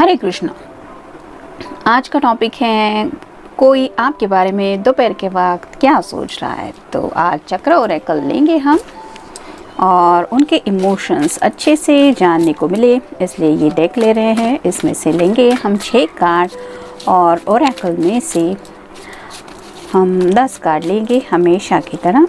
हरे कृष्णा। आज का टॉपिक है कोई आपके बारे में दोपहर के वक्त क्या सोच रहा है। तो आज चक्र ओरेकल लेंगे हम और उनके इमोशंस अच्छे से जानने को मिले, इसलिए ये डेक ले रहे हैं। इसमें से लेंगे हम 6 कार्ड और ओरेकल में से हम 10 कार्ड लेंगे हमेशा की तरह।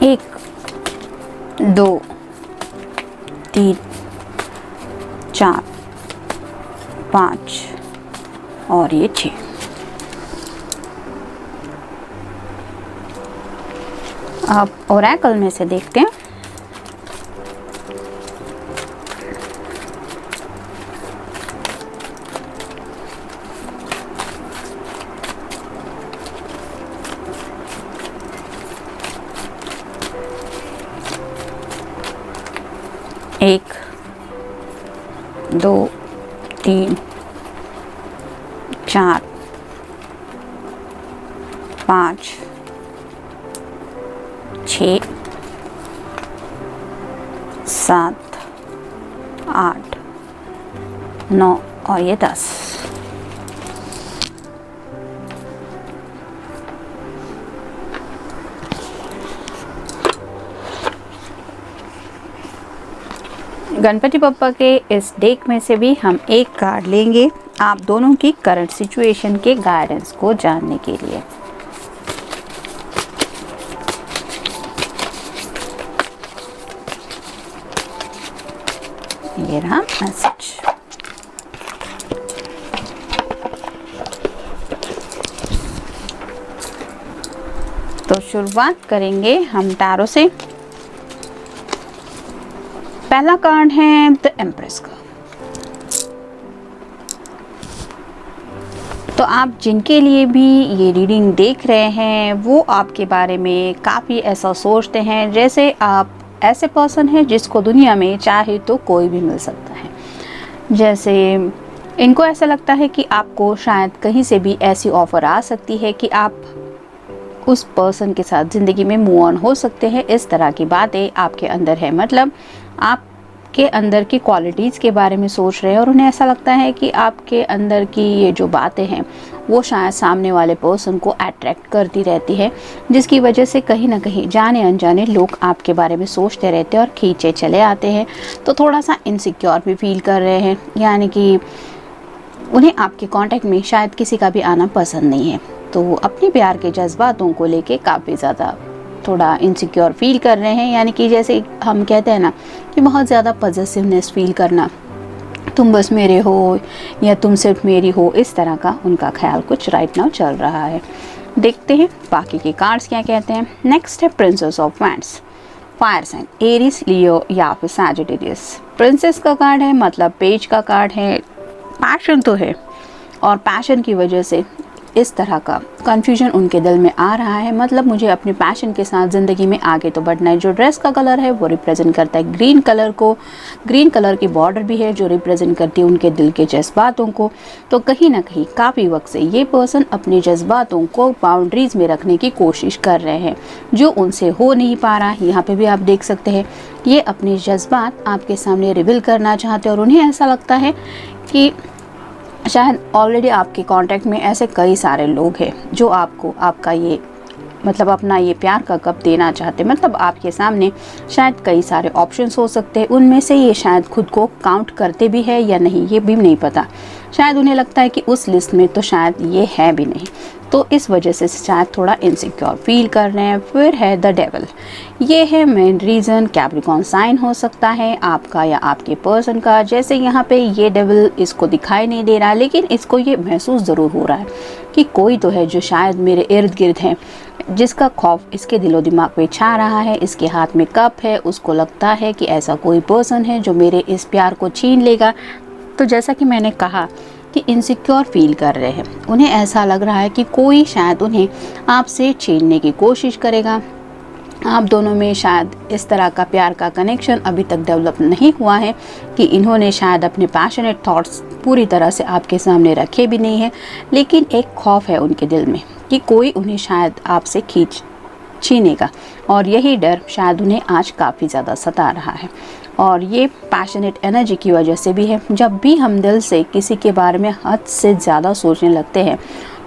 एक, 2, 3, 4, 5 और ये 6। अब ओरेकल में से देखते हैं। एक, 2, 3, 4, 5, 6, 7, 8, 9 और ये 10। गणपति बप्पा के इस डेक में से भी हम एक कार्ड लेंगे आप दोनों की करंट सिचुएशन के गाइडेंस को जानने के लिए। ये रहा मैसेज। तो शुरुआत करेंगे हम टैरो से। पहला कार्ड है द एम्प्रेस का। तो आप जिनके लिए भी ये रीडिंग देख रहे हैं वो आपके बारे में काफ़ी ऐसा सोचते हैं जैसे आप ऐसे पर्सन हैं जिसको दुनिया में चाहे तो कोई भी मिल सकता है। जैसे इनको ऐसा लगता है कि आपको शायद कहीं से भी ऐसी ऑफ़र आ सकती है कि आप उस पर्सन के साथ ज़िंदगी में मूव ऑन हो सकते हैं। इस तरह की बातें आपके अंदर है, मतलब आप के अंदर की क्वालिटीज़ के बारे में सोच रहे हैं और उन्हें ऐसा लगता है कि आपके अंदर की ये जो बातें हैं वो शायद सामने वाले पर्सन को अट्रैक्ट करती रहती है, जिसकी वजह से कहीं ना कहीं जाने अनजाने लोग आपके बारे में सोचते रहते हैं और खींचे चले आते हैं। तो थोड़ा सा इनसिक्योर भी फील कर रहे हैं, यानी कि उन्हें आपके कांटेक्ट में शायद किसी का भी आना पसंद नहीं है। तो अपने प्यार के जज्बातों को लेके काफ़ी ज़्यादा थोड़ा इनसिक्योर फील कर रहे हैं, यानी कि जैसे हम कहते हैं ना कि बहुत ज़्यादा पॉजिटिवनेस फील करना, तुम बस मेरे हो या तुम सिर्फ मेरी हो, इस तरह का उनका ख्याल कुछ राइट नाउ चल रहा है। देखते हैं बाकी के कार्ड्स क्या कहते हैं। नेक्स्ट है princess of wands, fire sign Aries, Leo या फिर सैजिटेरियस। प्रिंसेस का कार्ड है, मतलब पेज का कार्ड है। पैशन तो है और पैशन की वजह से इस तरह का कन्फ्यूजन उनके दिल में आ रहा है, मतलब मुझे अपने पैशन के साथ ज़िंदगी में आगे तो बढ़ना है। जो ड्रेस का कलर है वो रिप्रेजेंट करता है ग्रीन कलर को, ग्रीन कलर की बॉर्डर भी है जो रिप्रेजेंट करती है उनके दिल के जज्बातों को। तो कहीं ना कहीं काफ़ी वक्त से ये पर्सन अपने जज्बातों को बाउंड्रीज़ में रखने की कोशिश कर रहे हैं, जो उनसे हो नहीं पा रहा। यहाँ पर भी आप देख सकते हैं ये अपने जज्बात आपके सामने रिवील करना चाहते हैं और उन्हें ऐसा लगता है कि शायद ऑलरेडी आपके कांटेक्ट में ऐसे कई सारे लोग हैं जो आपको आपका ये मतलब अपना ये प्यार का कप देना चाहते हैं। मतलब आपके सामने शायद कई सारे ऑप्शंस हो सकते हैं, उनमें से ये शायद खुद को काउंट करते भी है या नहीं ये भी नहीं पता। शायद उन्हें लगता है कि उस लिस्ट में तो शायद ये है भी नहीं, तो इस वजह से शायद थोड़ा इनसिक्योर फील कर रहे हैं। फिर है द डेविल, ये है मेन रीज़न। कैप्रिकॉर्न साइन हो सकता है आपका या आपके पर्सन का। जैसे यहाँ पे ये डेविल इसको दिखाई नहीं दे रहा है, लेकिन इसको ये महसूस ज़रूर हो रहा है कि कोई तो है जो शायद मेरे इर्द गिर्द है, जिसका खौफ इसके दिलो दिमाग पे छा रहा है। इसके हाथ में कप है, उसको लगता है कि ऐसा कोई पर्सन है जो मेरे इस प्यार को छीन लेगा। तो जैसा कि मैंने कहा कि इनसिक्योर फील कर रहे हैं, उन्हें ऐसा लग रहा है कि कोई शायद उन्हें आपसे छीनने की कोशिश करेगा। आप दोनों में शायद इस तरह का प्यार का कनेक्शन अभी तक डेवलप नहीं हुआ है कि इन्होंने शायद अपने पैशनेट थॉट्स पूरी तरह से आपके सामने रखे भी नहीं हैं, लेकिन एक खौफ है उनके दिल में कि कोई उन्हें शायद आपसे छीनेगा, और यही डर शायद उन्हें आज काफ़ी ज़्यादा सता रहा है। और ये पैशनेट एनर्जी की वजह से भी है। जब भी हम दिल से किसी के बारे में हद से ज़्यादा सोचने लगते हैं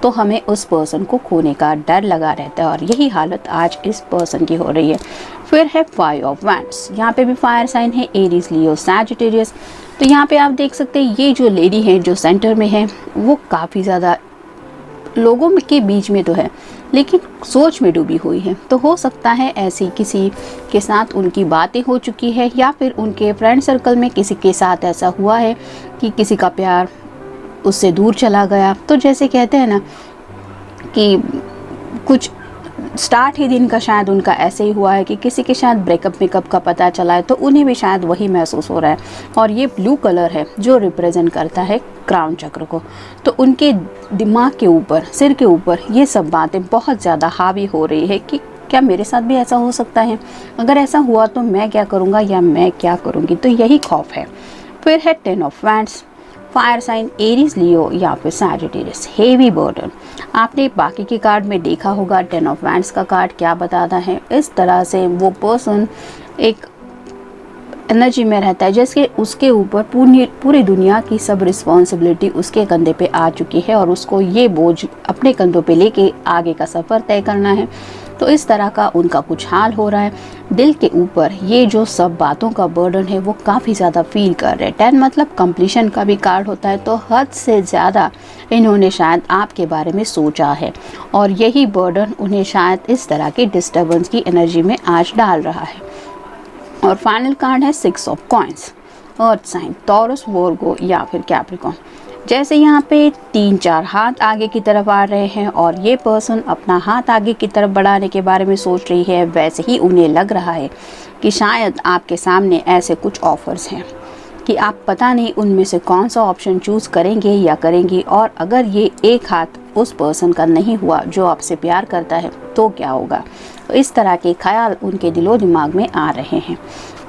तो हमें उस पर्सन को खोने का डर लगा रहता है, और यही हालत आज इस पर्सन की हो रही है। फिर है 5 ऑफ वैंड्स। यहाँ पे भी फायर साइन है, एरीज, लियो, सैजिटेरियस। तो यहाँ पे आप देख सकते हैं ये जो लेडी है जो सेंटर में है वो काफ़ी ज़्यादा लोगों के बीच में तो है लेकिन सोच में डूबी हुई है। तो हो सकता है ऐसी किसी के साथ उनकी बातें हो चुकी है, या फिर उनके फ्रेंड सर्कल में किसी के साथ ऐसा हुआ है कि किसी का प्यार उससे दूर चला गया। तो जैसे कहते हैं ना कि कुछ स्टार्ट ही दिन का शायद उनका ऐसे ही हुआ है कि किसी के शायद ब्रेकअप मेकअप का पता चला है, तो उन्हें भी शायद वही महसूस हो रहा है। और ये ब्लू कलर है जो रिप्रेजेंट करता है क्राउन चक्र को। तो उनके दिमाग के ऊपर, सिर के ऊपर ये सब बातें बहुत ज़्यादा हावी हो रही है कि क्या मेरे साथ भी ऐसा हो सकता है, अगर ऐसा हुआ तो मैं क्या करूँगा या मैं क्या करूँगी। तो यही खौफ है। फिर है 10 of wands. Fire sign Aries, Leo या फिर सैजिटेरियस, हेवी बर्डन। आपने बाकी के कार्ड में देखा होगा 10 ऑफ वैंड्स का कार्ड क्या बताता है। इस तरह से वो पर्सन एक एनर्जी में रहता है जैसे उसके ऊपर पूरी दुनिया की सब रिस्पॉन्सिबिलिटी उसके कंधे पे आ चुकी है और उसको ये बोझ अपने कंधों पे लेके आगे का सफ़र तय करना है। तो इस तरह का उनका कुछ हाल हो रहा है। दिल के ऊपर ये जो सब बातों का बर्डन है वो काफ़ी ज़्यादा फील कर रहे हैं। 10 मतलब कंप्लीशन का भी कार्ड होता है। तो हद से ज़्यादा इन्होंने शायद आपके बारे में सोचा है और यही बर्डन उन्हें शायद इस तरह की डिस्टर्बेंस की एनर्जी में आज डाल रहा है। और फाइनल कार्ड है 6 of coins. Earth sign, Taurus, Virgo या फिर कैप्रिकॉर्न। जैसे यहाँ पे 3-4 हाथ आगे की तरफ आ रहे हैं और ये पर्सन अपना हाथ आगे की तरफ बढ़ाने के बारे में सोच रही है, वैसे ही उन्हें लग रहा है कि शायद आपके सामने ऐसे कुछ ऑफर्स हैं कि आप पता नहीं उनमें से कौन सा ऑप्शन चूज़ करेंगे या करेंगी। और अगर ये एक हाथ उस पर्सन का नहीं हुआ जो आपसे प्यार करता है तो क्या होगा। तो इस तरह के ख्याल उनके दिलो दिमाग में आ रहे हैं।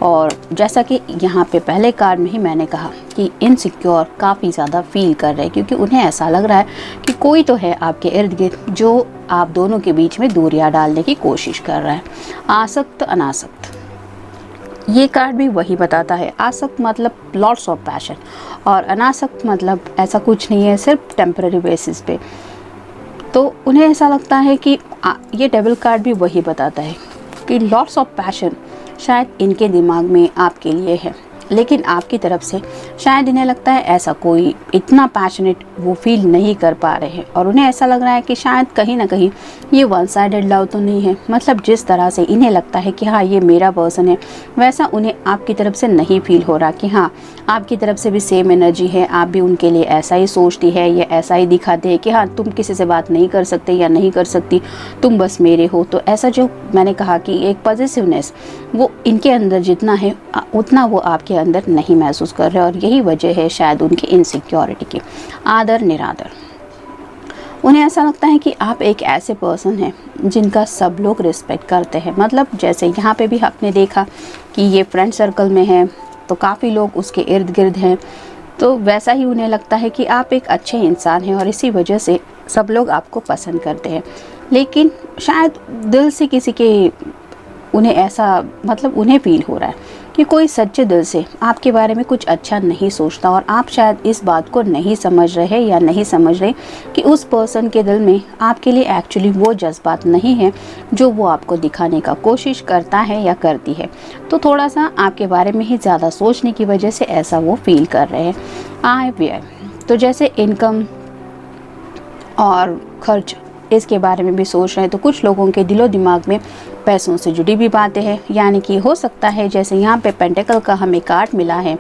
और जैसा कि यहाँ पे पहले कार्ड में ही मैंने कहा कि इनसिक्योर काफ़ी ज़्यादा फील कर रहे हैं क्योंकि उन्हें ऐसा लग रहा है कि कोई तो है आपके इर्द गिर्द जो आप दोनों के बीच में दूरियां डालने की कोशिश कर रहा है। आसक्त, अनासक्त, ये कार्ड भी वही बताता है। आसक्त मतलब लॉट्स ऑफ पैशन और अनासक्त मतलब ऐसा कुछ नहीं है, सिर्फ टेम्पररी बेसिस पे। तो उन्हें ऐसा लगता है कि ये डेविल कार्ड भी वही बताता है कि लॉट्स ऑफ पैशन शायद इनके दिमाग में आपके लिए है, लेकिन आपकी तरफ से शायद इन्हें लगता है ऐसा कोई इतना पैशनेट वो फील नहीं कर पा रहे हैं। और उन्हें ऐसा लग रहा है कि शायद कहीं ना कहीं ये वन साइडेड लव तो नहीं है। मतलब जिस तरह से इन्हें लगता है कि हाँ ये मेरा पर्सन है, वैसा उन्हें आपकी तरफ से नहीं फील हो रहा कि हाँ आपकी तरफ से भी सेम एनर्जी है, आप भी उनके लिए ऐसा ही सोचती है या ऐसा ही दिखाते हैं कि हाँ तुम किसी से बात नहीं कर सकते या नहीं कर सकती, तुम बस मेरे हो। तो ऐसा जो मैंने कहा कि एक पॉजिटिवनेस वो इनके अंदर जितना है उतना वो आपके अंदर नहीं महसूस कर रहे। और यही वजह है शायद उनकी इनसिक्योरिटी की। आदर, निरादर, उन्हें ऐसा लगता है कि आप एक ऐसे पर्सन हैं जिनका सब लोग रिस्पेक्ट करते हैं। मतलब जैसे यहाँ पे भी आपने देखा कि ये फ्रेंड सर्कल में है तो काफ़ी लोग उसके इर्द गिर्द हैं, तो वैसा ही उन्हें लगता है कि आप एक अच्छे इंसान हैं और इसी वजह से सब लोग आपको पसंद करते हैं। लेकिन शायद दिल से किसी के उन्हें ऐसा मतलब उन्हें फील हो रहा है कि कोई सच्चे दिल से आपके बारे में कुछ अच्छा नहीं सोचता। और आप शायद इस बात को नहीं समझ रहे या नहीं समझ रहे कि उस पर्सन के दिल में आपके लिए एक्चुअली वो जज्बात नहीं है जो वो आपको दिखाने का कोशिश करता है या करती है। तो थोड़ा सा आपके बारे में ही ज़्यादा सोचने की वजह से ऐसा वो फील कर रहे हैं। आय व्यय, तो जैसे इनकम और खर्च इसके बारे में भी सोच रहे हैं। तो कुछ लोगों के दिलो दिमाग में पैसों से जुड़ी भी बातें हैं, यानी कि हो सकता है जैसे यहाँ पे पेंटिकल का हमें कार्ड मिला है,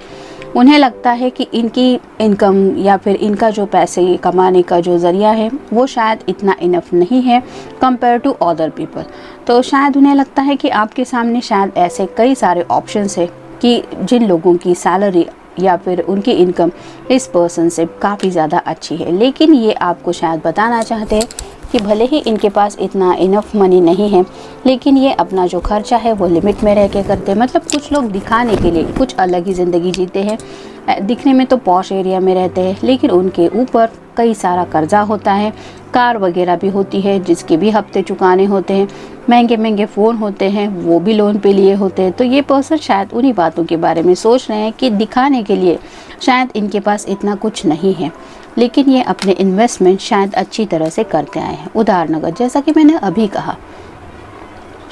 उन्हें लगता है कि इनकी इनकम या फिर इनका जो पैसे कमाने का जो ज़रिया है वो शायद इतना इनफ नहीं है कंपेयर टू अदर पीपल। तो शायद उन्हें लगता है कि आपके सामने शायद ऐसे कई सारे ऑप्शंस है कि जिन लोगों की सैलरी या फिर उनकी इनकम इस पर्सन से काफ़ी ज़्यादा अच्छी है, लेकिन ये आपको शायद बताना चाहते हैं कि भले ही इनके पास इतना इनफ मनी नहीं है, लेकिन ये अपना जो खर्चा है वो लिमिट में रह के करते हैं। मतलब कुछ लोग दिखाने के लिए कुछ अलग ही ज़िंदगी जीते हैं। दिखने में तो पॉश एरिया में रहते हैं, लेकिन उनके ऊपर कई सारा कर्जा होता है, कार वगैरह भी होती है जिसके भी हफ्ते चुकाने होते हैं, महंगे महंगे फ़ोन होते हैं वो भी लोन पे लिए होते हैं। तो ये पर्सन शायद उन्हीं बातों के बारे में सोच रहे हैं कि दिखाने के लिए शायद इनके पास इतना कुछ नहीं है, लेकिन ये अपने इन्वेस्टमेंट शायद अच्छी तरह से करते आए हैं। उदाहरण जैसा कि मैंने अभी कहा,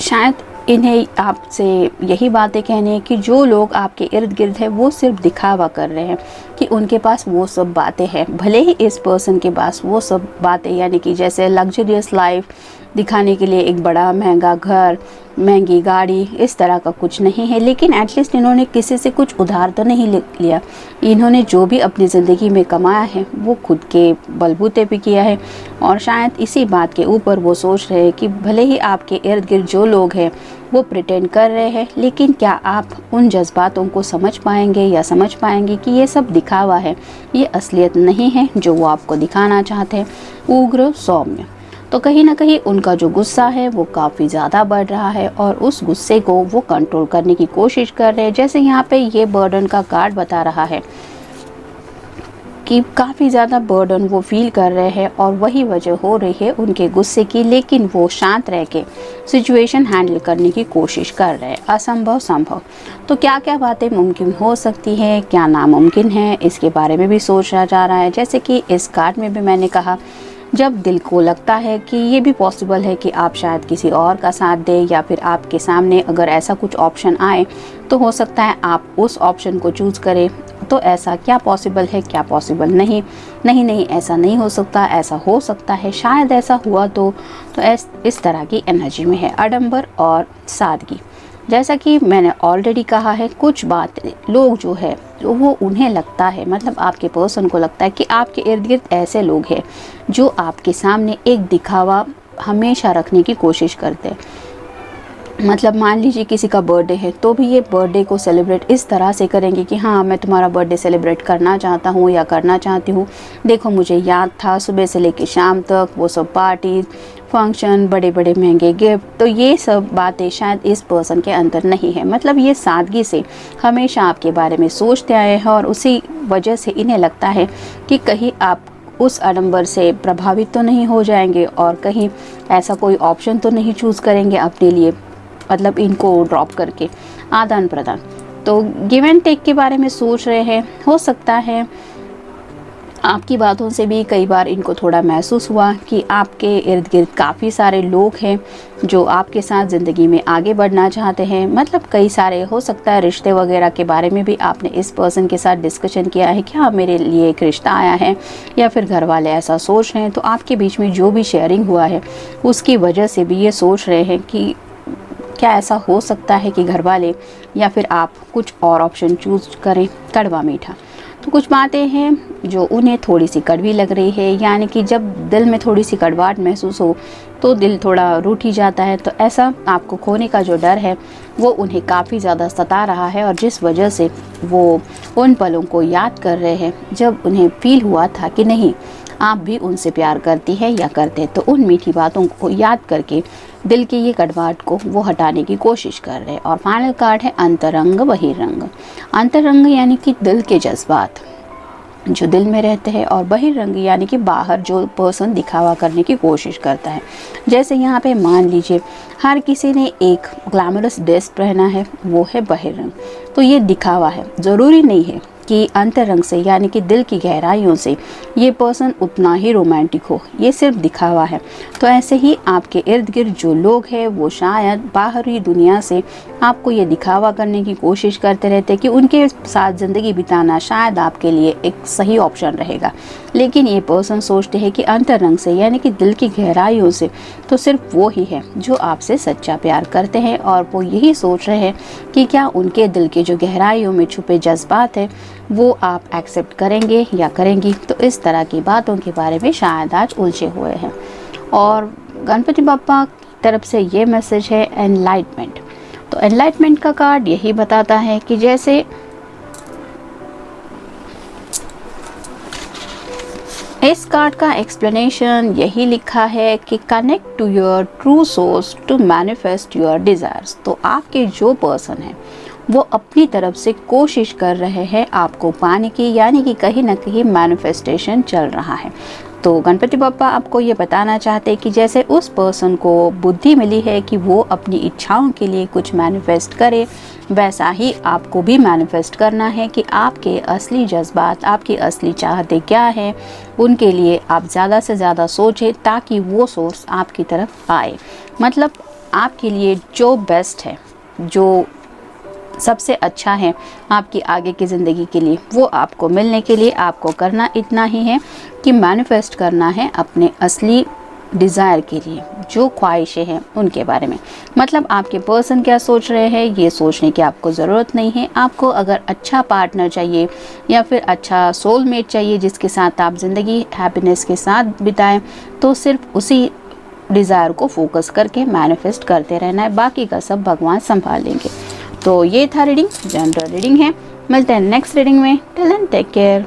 शायद इन्हें आपसे यही बातें कहनी है कि जो लोग आपके इर्द गिर्द है वो सिर्फ दिखावा कर रहे हैं कि उनके पास वो सब बातें हैं। भले ही इस पर्सन के पास वो सब बातें, यानी कि जैसे लग्जरियस लाइफ दिखाने के लिए एक बड़ा महंगा घर, महंगी गाड़ी, इस तरह का कुछ नहीं है, लेकिन एटलीस्ट इन्होंने किसी से कुछ उधार तो नहीं लिया। इन्होंने जो भी अपनी ज़िंदगी में कमाया है वो खुद के बलबूते पे किया है। और शायद इसी बात के ऊपर वो सोच रहे हैं कि भले ही आपके इर्द गिर्द जो लोग हैं वो प्रिटेंड कर रहे हैं, लेकिन क्या आप उन जज्बातों को समझ पाएंगे या समझ पाएंगे कि ये सब दिखावा है, ये असलियत नहीं है जो वो आपको दिखाना चाहते हैं। उग्र सौम्य, तो कहीं ना कहीं उनका जो गुस्सा है वो काफ़ी ज़्यादा बढ़ रहा है और उस गुस्से को वो कंट्रोल करने की कोशिश कर रहे हैं। जैसे यहाँ पे ये बर्डन का कार्ड बता रहा है कि काफ़ी ज़्यादा बर्डन वो फील कर रहे हैं और वही वजह हो रही है उनके गुस्से की, लेकिन वो शांत रह के सिचुएशन हैंडल करने की कोशिश कर रहे हैं। असंभव संभव, तो क्या क्या बातें मुमकिन हो सकती हैं, क्या नामुमकिन है, इसके बारे में भी सोचा जा रहा है। जैसे कि इस कार्ड में भी मैंने कहा, जब दिल को लगता है कि ये भी पॉसिबल है कि आप शायद किसी और का साथ दें, या फिर आपके सामने अगर ऐसा कुछ ऑप्शन आए तो हो सकता है आप उस ऑप्शन को चूज़ करें। तो ऐसा क्या पॉसिबल है, क्या पॉसिबल नहीं, नहीं ऐसा नहीं हो सकता, ऐसा हो सकता है, शायद ऐसा हुआ तो इस तरह की एनर्जी में है। आडंबर और सादगी, जैसा कि मैंने ऑलरेडी कहा है, कुछ बात लोग जो है वो उन्हें लगता है, मतलब आपके पर्सन को लगता है कि आपके इर्द गिर्द ऐसे लोग हैं जो आपके सामने एक दिखावा हमेशा रखने की कोशिश करते हैं। मतलब मान लीजिए किसी का बर्थडे है तो भी ये बर्थडे को सेलिब्रेट इस तरह से करेंगे कि हाँ मैं तुम्हारा बर्थडे सेलिब्रेट करना चाहता हूँ या करना चाहती हूँ, देखो मुझे याद था सुबह से लेकर शाम तक वो सब पार्टी, फंक्शन, बड़े बड़े महंगे गिफ्ट। तो ये सब बातें शायद इस पर्सन के अंदर नहीं है। मतलब ये सादगी से हमेशा आपके बारे में सोचते आए हैं और उसी वजह से इन्हें लगता है कि कहीं आप उस आडंबर से प्रभावित तो नहीं हो जाएंगे और कहीं ऐसा कोई ऑप्शन तो नहीं चूज़ करेंगे अपने लिए, मतलब इनको ड्रॉप करके आदान प्रदान। तो गिव एंड टेक के बारे में सोच रहे हैं। हो सकता है आपकी बातों से भी कई बार इनको थोड़ा महसूस हुआ कि आपके इर्द गिर्द काफ़ी सारे लोग हैं जो आपके साथ ज़िंदगी में आगे बढ़ना चाहते हैं। मतलब कई सारे, हो सकता है रिश्ते वगैरह के बारे में भी आपने इस पर्सन के साथ डिस्कशन किया है, क्या मेरे लिए एक रिश्ता आया है, या फिर घर वाले ऐसा सोच रहे हैं। तो आपके बीच में जो भी शेयरिंग हुआ है उसकी वजह से भी ये सोच रहे हैं कि क्या ऐसा हो सकता है कि घर वाले या फिर आप कुछ और ऑप्शन चूज़ करें। कड़वा मीठा, तो कुछ बातें हैं जो उन्हें थोड़ी सी कड़वी लग रही है, यानी कि जब दिल में थोड़ी सी कड़वाहट महसूस हो तो दिल थोड़ा रूठ ही जाता है। तो ऐसा आपको खोने का जो डर है वो उन्हें काफ़ी ज़्यादा सता रहा है और जिस वजह से वो उन पलों को याद कर रहे हैं जब उन्हें फील हुआ था कि नहीं आप भी उनसे प्यार करती है या करते। तो उन मीठी बातों को याद करके दिल की ये कड़वाहट को वो हटाने की कोशिश कर रहे हैं। और फाइनल कार्ड है अंतरंग बहिरंग। अंतरंग यानी कि दिल के जज्बात जो दिल में रहते हैं, और बहिरंग यानी कि बाहर जो पर्सन दिखावा करने की कोशिश करता है। जैसे यहाँ पे मान लीजिए हर किसी ने एक ग्लैमरस ड्रेस पहना है, वो है बहिरंग, तो ये दिखावा है। ज़रूरी नहीं है कि अंतरंग से यानी कि दिल की गहराइयों से ये पर्सन उतना ही रोमांटिक हो, ये सिर्फ दिखावा है। तो ऐसे ही आपके इर्द गिर्द जो लोग हैं वो शायद बाहरी दुनिया से आपको ये दिखावा करने की कोशिश करते रहते कि उनके साथ ज़िंदगी बिताना शायद आपके लिए एक सही ऑप्शन रहेगा, लेकिन ये पर्सन सोचते हैं कि अंतरंग से यानी कि दिल की गहराइयों से तो सिर्फ वो ही है जो आपसे सच्चा प्यार करते हैं, और वो यही सोच रहे हैं कि क्या उनके दिल के जो गहराइयों में छुपे जज्बात है वो आप एक्सेप्ट करेंगे या करेंगी। तो इस तरह की बातों के बारे में शायद आज उलझे हुए हैं। और गणपति बप्पा की तरफ से ये मैसेज है एनलाइटमेंट। तो एनलाइटमेंट का कार्ड यही बताता है कि जैसे इस कार्ड का एक्सप्लेनेशन यही लिखा है कि connect to your true source to manifest your desires. तो आपके जो पर्सन है वो अपनी तरफ से कोशिश कर रहे हैं आपको पाने की, यानी कि कहीं ना कहीं मैनिफेस्टेशन चल रहा है। तो गणपति बप्पा आपको ये बताना चाहते हैं कि जैसे उस पर्सन को बुद्धि मिली है कि वो अपनी इच्छाओं के लिए कुछ मैनिफेस्ट करे, वैसा ही आपको भी मैनिफेस्ट करना है कि आपके असली जज्बात, आपकी असली चाहते क्या हैं, उनके लिए आप ज़्यादा से ज़्यादा सोचें ताकि वो सोर्स आपकी तरफ आए। मतलब आपके लिए जो बेस्ट है, जो सबसे अच्छा है आपकी आगे की ज़िंदगी के लिए, वो आपको मिलने के लिए आपको करना इतना ही है कि मैनिफेस्ट करना है अपने असली डिज़ायर के लिए, जो ख्वाहिशें हैं उनके बारे में। मतलब आपके पर्सन क्या सोच रहे हैं ये सोचने की आपको ज़रूरत नहीं है। आपको अगर अच्छा पार्टनर चाहिए या फिर अच्छा सोलमेट चाहिए जिसके साथ आप ज़िंदगी हैप्पीनेस के साथ बिताएं, तो सिर्फ उसी डिज़ायर को फोकस करके मैनिफेस्ट करते रहना है, बाकी का सब भगवान संभाल लेंगे। तो ये था रीडिंग, जनरल रीडिंग है। मिलते हैं नेक्स्ट रीडिंग में। Till then take care.